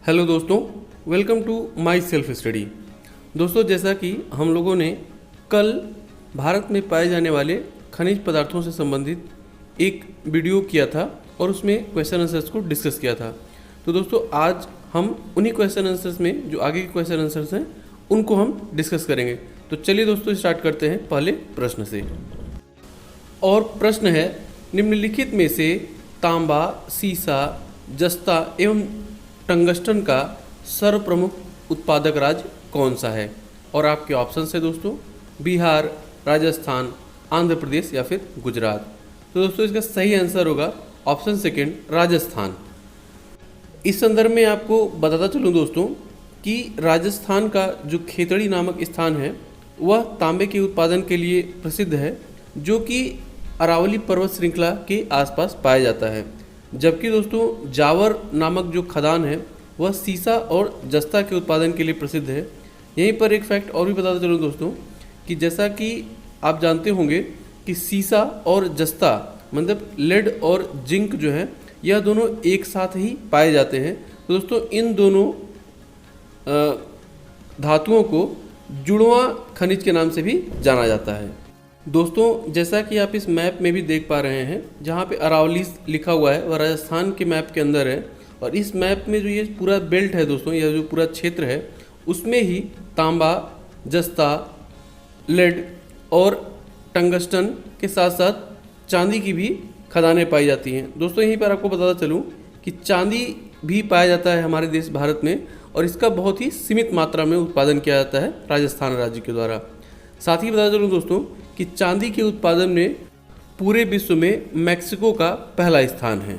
Hello दोस्तों, welcome to my self study. दोस्तों, जैसा कि हम लोगों ने कल भारत में पाए जाने वाले खनिज पदार्थों से संबंधित एक वीडियो किया था और उसमें क्वेश्चन आंसर्स को डिस्कस किया था। तो दोस्तों, आज हम उन्हीं क्वेश्चन आंसर्स में जो आगे के क्वेश्चन आंसर्स हैं उनको हम डिस्कस करेंगे। तो चलिए दोस्तों, स्टार्ट करते हैं पहले प्रश्न से। और प्रश्न है, निम्नलिखित में से तांबा, सीसा, जस्ता एवं टंगस्टन का सर्वप्रमुख उत्पादक राज्य कौन सा है? और आपके ऑप्शन है दोस्तों, बिहार, राजस्थान, आंध्र प्रदेश या फिर गुजरात। तो दोस्तों, इसका सही आंसर होगा ऑप्शन सेकंड, राजस्थान। इस संदर्भ में आपको बताता चलूँ दोस्तों कि राजस्थान का जो खेतड़ी नामक स्थान है वह तांबे के उत्पादन के लिए प्रसिद्ध है, जो कि अरावली पर्वत श्रृंखला के आसपास पाया जाता है। जबकि दोस्तों जावर नामक जो खदान है वह सीसा और जस्ता के उत्पादन के लिए प्रसिद्ध है। यहीं पर एक फैक्ट और भी बताता चलूँ दोस्तों कि जैसा कि आप जानते होंगे कि सीसा और जस्ता मतलब लेड और जिंक जो है यह दोनों एक साथ ही पाए जाते हैं। तो दोस्तों, इन दोनों धातुओं को जुड़वां खनिज के नाम से भी जाना जाता है। दोस्तों, जैसा कि आप इस मैप में भी देख पा रहे हैं, जहाँ पे अरावली लिखा हुआ है वह राजस्थान के मैप के अंदर है। और इस मैप में जो ये पूरा बेल्ट है दोस्तों, यह जो पूरा क्षेत्र है उसमें ही तांबा, जस्ता, लेड और टंगस्टन के साथ साथ चांदी की भी खदानें पाई जाती हैं। दोस्तों, यहीं पर आपको बताता चलूँ कि चांदी भी पाया जाता है हमारे देश भारत में, और इसका बहुत ही सीमित मात्रा में उत्पादन किया जाता है राजस्थान राज्य के द्वारा। साथ ही बताता चलूँ दोस्तों कि चांदी के उत्पादन में पूरे विश्व में मैक्सिको का पहला स्थान है।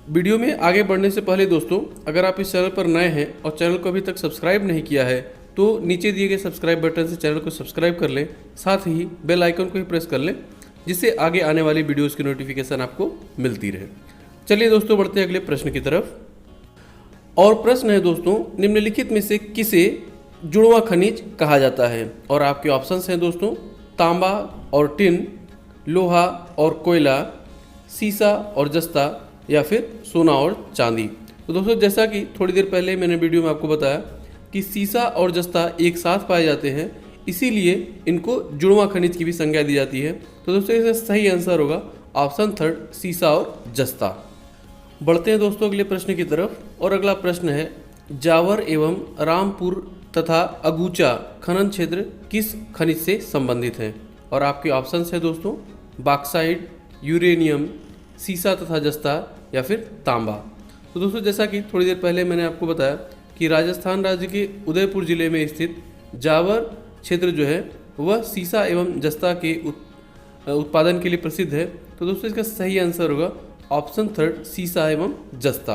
वीडियो में आगे बढ़ने से पहले दोस्तों, अगर आप इस चैनल पर नए हैं और चैनल को अभी तक सब्सक्राइब नहीं किया है तो नीचे दिए गए सब्सक्राइब बटन से चैनल को सब्सक्राइब कर लें, साथ ही बेल आइकन को ही प्रेस कर लें, जिससे आगे आने वाली वीडियोज़ की नोटिफिकेशन आपको मिलती रहे। चलिए दोस्तों, बढ़ते हैं अगले प्रश्न की तरफ। और प्रश्न है दोस्तों, निम्नलिखित में से किसे जुड़वां खनिज कहा जाता है? और आपके ऑप्शंस हैं दोस्तों, तांबा और टिन, लोहा और कोयला, सीसा और जस्ता या फिर सोना और चांदी। तो दोस्तों, जैसा कि थोड़ी देर पहले मैंने वीडियो में आपको बताया कि सीसा और जस्ता एक साथ पाए जाते हैं, इसीलिए इनको जुड़वां खनिज की भी संज्ञा दी जाती है। तो दोस्तों, इसका सही आंसर होगा ऑप्शन थर्ड, सीसा और जस्ता। बढ़ते हैं दोस्तों अगले प्रश्न की तरफ। और अगला प्रश्न है, जावर एवं रामपुर तथा अगुचा खनन क्षेत्र किस खनिज से संबंधित है? और आपके ऑप्शंस है दोस्तों, बॉक्साइट, यूरेनियम, सीसा तथा जस्ता या फिर तांबा। तो दोस्तों, जैसा कि थोड़ी देर पहले मैंने आपको बताया कि राजस्थान राज्य के उदयपुर जिले में स्थित जावर क्षेत्र जो है वह सीसा एवं जस्ता के उत्पादन के लिए प्रसिद्ध है। तो दोस्तों, इसका सही आंसर होगा ऑप्शन थर्ड, सीसा एवं जस्ता।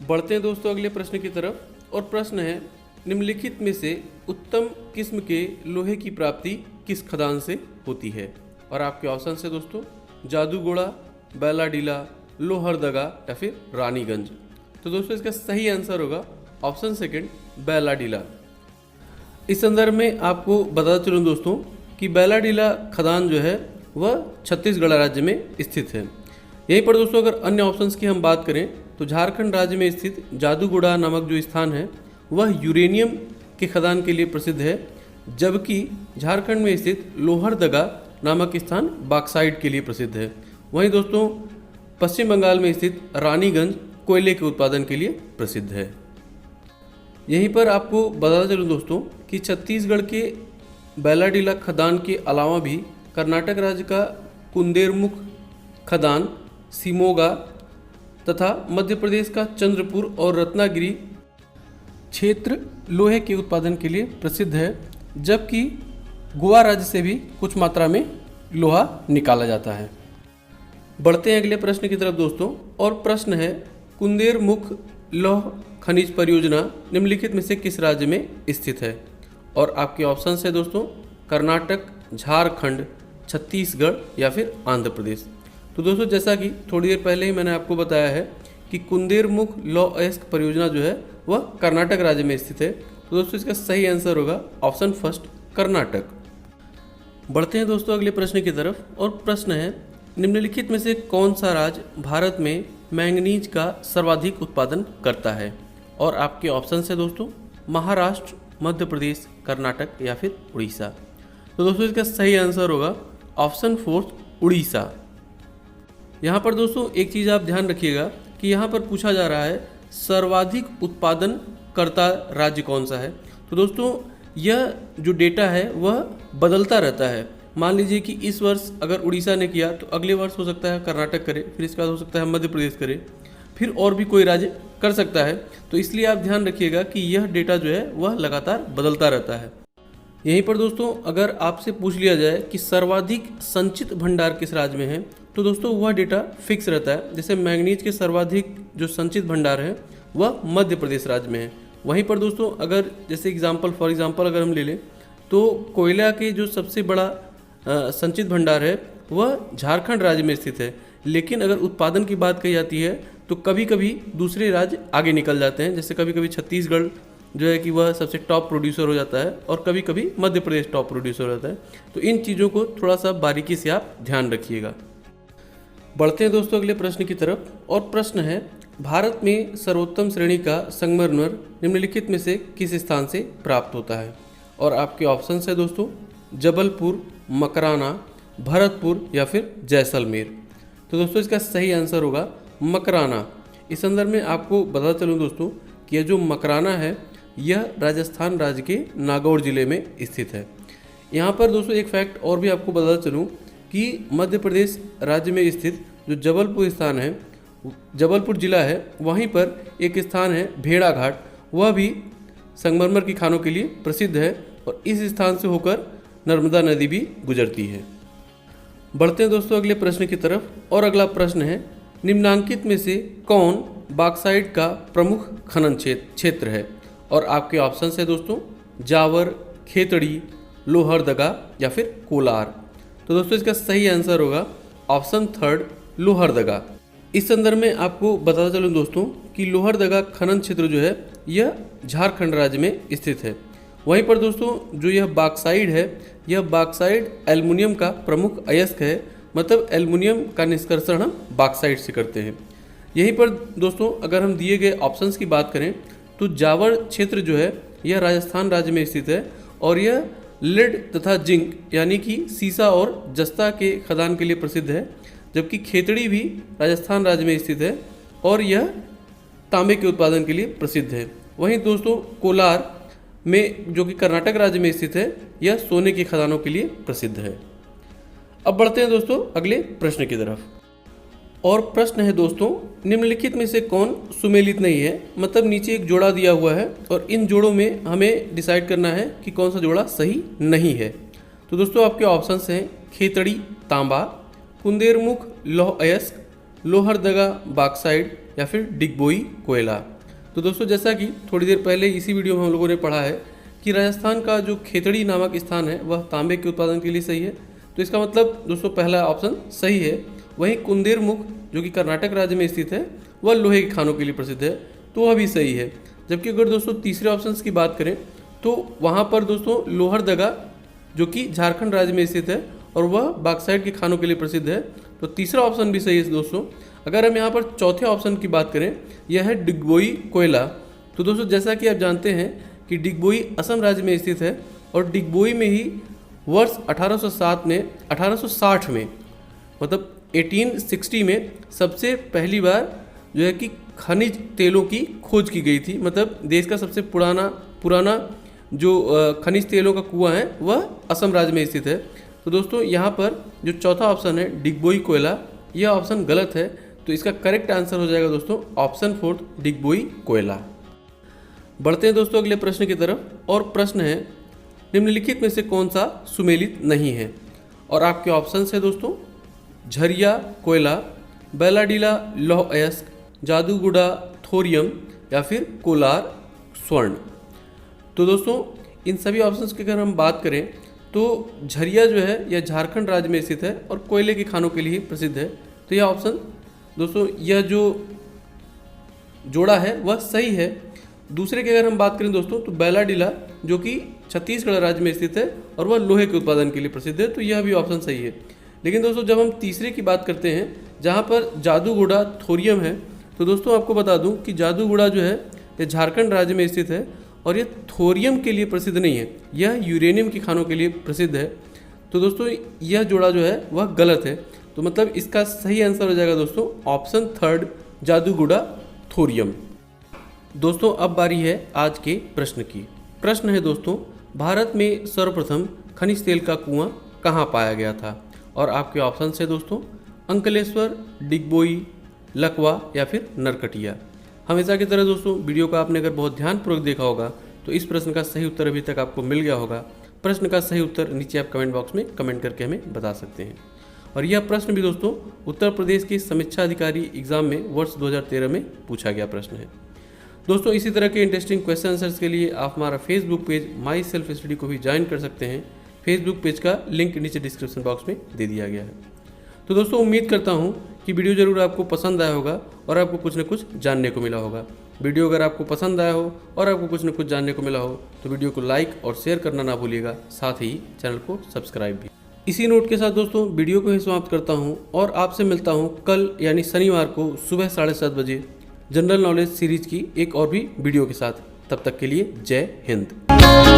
बढ़ते हैं दोस्तों अगले प्रश्न की तरफ। और प्रश्न है, निम्नलिखित में से उत्तम किस्म के लोहे की प्राप्ति किस खदान से होती है? और आपके ऑप्शन है दोस्तों, जादूगोड़ा, बैलाडीला, लोहरदगा या फिर रानीगंज। तो दोस्तों, इसका सही आंसर होगा ऑप्शन सेकंड, बैलाडीला। इस संदर्भ में आपको बताता चलूँ दोस्तों कि बैलाडीला खदान जो है वह छत्तीसगढ़ राज्य में स्थित है। यहीं पर दोस्तों, अगर अन्य ऑप्शंस की हम बात करें तो झारखंड राज्य में स्थित जादूगोड़ा नामक जो स्थान है वह यूरेनियम के खदान के लिए प्रसिद्ध है, जबकि झारखंड में स्थित लोहरदगा नामक स्थान बॉक्साइट के लिए प्रसिद्ध है। वहीं दोस्तों, पश्चिम बंगाल में स्थित रानीगंज कोयले के उत्पादन के लिए प्रसिद्ध है। यहीं पर आपको बताता चलूँ दोस्तों कि छत्तीसगढ़ के बैलाडीला खदान के अलावा भी कर्नाटक राज्य का कुंदेरमुख खदान, सिमोगा तथा मध्य प्रदेश का चंद्रपुर और रत्नागिरी क्षेत्र लोहे के उत्पादन के लिए प्रसिद्ध है, जबकि गोवा राज्य से भी कुछ मात्रा में लोहा निकाला जाता है। बढ़ते हैं अगले प्रश्न की तरफ दोस्तों। और प्रश्न है, कुंदेरमुख लौह खनिज परियोजना निम्नलिखित में से किस राज्य में स्थित है? और आपके ऑप्शन है दोस्तों, कर्नाटक, झारखंड, छत्तीसगढ़ या फिर आंध्र प्रदेश। तो दोस्तों, जैसा कि थोड़ी देर पहले ही मैंने आपको बताया है कि कुंदेरमुख लौह अयस्क परियोजना जो है वह कर्नाटक राज्य में स्थित है। तो दोस्तों, इसका सही आंसर होगा ऑप्शन फर्स्ट, कर्नाटक। बढ़ते हैं दोस्तों अगले प्रश्न की तरफ। और प्रश्न है, निम्नलिखित में से कौन सा राज्य भारत में मैंगनीज का सर्वाधिक उत्पादन करता है? और आपके ऑप्शन है दोस्तों महाराष्ट्र, मध्य प्रदेश, कर्नाटक या फिर उड़ीसा। तो दोस्तों इसका सही आंसर होगा ऑप्शन 4 उड़ीसा। यहाँ पर दोस्तों एक चीज़ आप ध्यान रखिएगा कि यहाँ पर पूछा जा रहा है सर्वाधिक उत्पादन करता राज्य कौन सा है। तो दोस्तों यह जो डेटा है वह बदलता रहता है। मान लीजिए कि इस वर्ष अगर उड़ीसा ने किया तो अगले वर्ष हो सकता है कर्नाटक करे, फिर इसके बाद हो सकता है मध्य प्रदेश करे, फिर और भी कोई राज्य कर सकता है। तो इसलिए आप ध्यान रखिएगा कि यह डेटा जो है वह लगातार बदलता रहता है। यहीं पर दोस्तों अगर आपसे पूछ लिया जाए कि सर्वाधिक संचित भंडार किस राज्य में है, तो दोस्तों वह डेटा फिक्स रहता है। जैसे मैंगनीज के सर्वाधिक जो संचित भंडार है वह मध्य प्रदेश राज्य में है। वहीं पर दोस्तों अगर जैसे फॉर एग्जांपल अगर हम ले लें तो कोयला के जो सबसे बड़ा संचित भंडार है वह झारखंड राज्य में स्थित है। लेकिन अगर उत्पादन की बात कही जाती है तो कभी कभी दूसरे राज्य आगे निकल जाते हैं। जैसे कभी कभी छत्तीसगढ़ जो है कि वह सबसे टॉप प्रोड्यूसर हो जाता है और कभी कभी मध्य प्रदेश टॉप प्रोड्यूसर हो जाता है। तो इन चीज़ों को थोड़ा सा बारीकी से आप ध्यान रखिएगा। बढ़ते हैं दोस्तों अगले प्रश्न की तरफ। और प्रश्न है भारत में सर्वोत्तम श्रेणी का संगमरमर निम्नलिखित में से किस स्थान से प्राप्त होता है? और आपके ऑप्शन है दोस्तों जबलपुर, मकराना, भरतपुर या फिर जैसलमेर। तो दोस्तों इसका सही आंसर होगा मकराना। इस संदर्भ में आपको बता चलूँ दोस्तों कि यह जो मकराना है यह राजस्थान राज्य के नागौर जिले में स्थित है। यहाँ पर दोस्तों एक फैक्ट और भी आपको बता चलूँ कि मध्य प्रदेश राज्य में स्थित जो जबलपुर स्थान है, जबलपुर जिला है, वहीं पर एक स्थान है भेड़ा घाट, वह भी संगमरमर की खानों के लिए प्रसिद्ध है और इस स्थान से होकर नर्मदा नदी भी गुजरती है। बढ़ते हैं दोस्तों अगले प्रश्न की तरफ। और अगला प्रश्न है निम्नांकित में से कौन बॉक्साइट का प्रमुख खनन क्षेत्र है? और आपके ऑप्शन है दोस्तों जावर, खेतड़ी, लोहरदगा या फिर कोलार। तो दोस्तों इसका सही आंसर होगा ऑप्शन 3 लोहरदगा। इस संदर्भ में आपको बताता चलूँ दोस्तों कि लोहरदगा खनन क्षेत्र जो है यह झारखंड राज्य में स्थित है। वहीं पर दोस्तों जो यह बॉक्साइट है यह बॉक्साइट एल्युमिनियम का प्रमुख अयस्क है। मतलब एल्युमिनियम का निष्कर्षण हम बॉक्साइट से करते हैं। यहीं पर दोस्तों अगर हम दिए गए ऑप्शंस की बात करें तो जावर क्षेत्र जो है यह राजस्थान राज्य में स्थित है और यह लेड तथा जिंक यानी कि सीसा और जस्ता के खदान के लिए प्रसिद्ध है। जबकि खेतड़ी भी राजस्थान राज्य में स्थित है और यह तांबे के उत्पादन के लिए प्रसिद्ध है। वहीं दोस्तों कोलार में जो कि कर्नाटक राज्य में स्थित है यह सोने की खदानों के लिए प्रसिद्ध है। अब बढ़ते हैं दोस्तों अगले प्रश्न की तरफ। और प्रश्न है दोस्तों निम्नलिखित में से कौन सुमेलित नहीं है? मतलब नीचे एक जोड़ा दिया हुआ है और इन जोड़ों में हमें डिसाइड करना है कि कौन सा जोड़ा सही नहीं है। तो दोस्तों आपके ऑप्शंस हैं खेतड़ी तांबा, कुंदेरमुख लौह अयस्क, लोहरदगा बॉक्साइट या फिर डिगबोई कोयला। तो दोस्तों जैसा कि थोड़ी देर पहले इसी वीडियो में हम लोगों ने पढ़ा है कि राजस्थान का जो खेतड़ी नामक स्थान है वह तांबे के उत्पादन के लिए सही है। तो इसका मतलब दोस्तों पहला ऑप्शन सही है। वहीं कुंदेरमुख जो कि कर्नाटक राज्य में स्थित है वह लोहे के खानों के लिए प्रसिद्ध है, तो वह भी सही है। जबकि अगर दोस्तों तीसरे ऑप्शन की बात करें तो वहाँ पर दोस्तों लोहरदगा जो कि झारखंड राज्य में स्थित है और वह बॉक्साइट के खानों के लिए प्रसिद्ध है, तो तीसरा ऑप्शन भी सही है दोस्तों। अगर हम यहाँ पर चौथे ऑप्शन की बात करें यह है डिगबोई कोयला। तो दोस्तों जैसा कि आप जानते हैं कि डिगबोई असम राज्य में स्थित है और डिगबोई में ही वर्ष 1860 में मतलब 1860 में सबसे पहली बार जो है कि खनिज तेलों की खोज की गई थी। मतलब देश का सबसे पुराना जो खनिज तेलों का कुआं है वह असम राज्य में स्थित है। तो दोस्तों यहाँ पर जो चौथा ऑप्शन है डिगबोई कोयला, यह ऑप्शन गलत है। तो इसका करेक्ट आंसर हो जाएगा दोस्तों ऑप्शन 4 डिगबोई कोयला। बढ़ते हैं दोस्तों अगले प्रश्न की तरफ। और प्रश्न है निम्नलिखित में से कौन सा सुमेलित नहीं है? और आपके ऑप्शन है दोस्तों झरिया कोयला, बेलाडीला लौह अयस्क, जादूगुड़ा थोरियम या फिर कोलार स्वर्ण। तो दोस्तों इन सभी ऑप्शंस की अगर हम बात करें तो झरिया जो है यह झारखंड राज्य में स्थित है और कोयले के खानों के लिए प्रसिद्ध है। तो यह ऑप्शन दोस्तों यह जो जोड़ा है वह सही है। दूसरे की अगर हम बात करें दोस्तों तो बेलाडीला जो कि छत्तीसगढ़ राज्य में स्थित है और वह लोहे के उत्पादन के लिए प्रसिद्ध है, तो यह भी ऑप्शन सही है। लेकिन दोस्तों जब हम तीसरे की बात करते हैं जहाँ पर जादूगोड़ा थोरियम है, तो दोस्तों आपको बता दूं कि जादूगोड़ा जो है ये झारखंड राज्य में स्थित है और ये थोरियम के लिए प्रसिद्ध नहीं है, यह यूरेनियम की खानों के लिए प्रसिद्ध है। तो दोस्तों यह जोड़ा जो है वह गलत है। तो मतलब इसका सही आंसर हो जाएगा दोस्तों ऑप्शन थर्ड, जादूगोड़ा थोरियम। दोस्तों अब बारी है आज के प्रश्न की। प्रश्न है दोस्तों, भारत में सर्वप्रथम खनिज तेल का कुआं कहाँ पाया गया था? और आपके ऑप्शन है दोस्तों अंकलेश्वर, डिगबोई, लकवा या फिर नरकटिया। हमेशा की तरह दोस्तों वीडियो को आपने अगर बहुत ध्यानपूर्वक देखा होगा तो इस प्रश्न का सही उत्तर अभी तक आपको मिल गया होगा। प्रश्न का सही उत्तर नीचे आप कमेंट बॉक्स में कमेंट करके हमें बता सकते हैं। और यह प्रश्न भी दोस्तों उत्तर प्रदेश के समीक्षा अधिकारी एग्जाम में वर्ष 2013 में पूछा गया प्रश्न है। दोस्तों इसी तरह के इंटरेस्टिंग क्वेश्चन आंसर्स के लिए आप हमारा Facebook page my self study को भी ज्वाइन कर सकते हैं। फेसबुक पेज का लिंक नीचे डिस्क्रिप्शन बॉक्स में दे दिया गया है। तो दोस्तों उम्मीद करता हूँ कि वीडियो जरूर आपको पसंद आया होगा और आपको कुछ न कुछ जानने को मिला होगा। वीडियो अगर आपको पसंद आया हो और आपको कुछ न कुछ जानने को मिला हो तो वीडियो को लाइक और शेयर करना ना भूलिएगा, साथ ही चैनल को सब्सक्राइब भी। इसी नोट के साथ दोस्तों वीडियो को ही समाप्त करता हूँ और आपसे मिलता हूँ कल यानी शनिवार को सुबह 7:30 बजे जनरल नॉलेज सीरीज की एक और भी वीडियो के साथ। तब तक के लिए जय हिंद।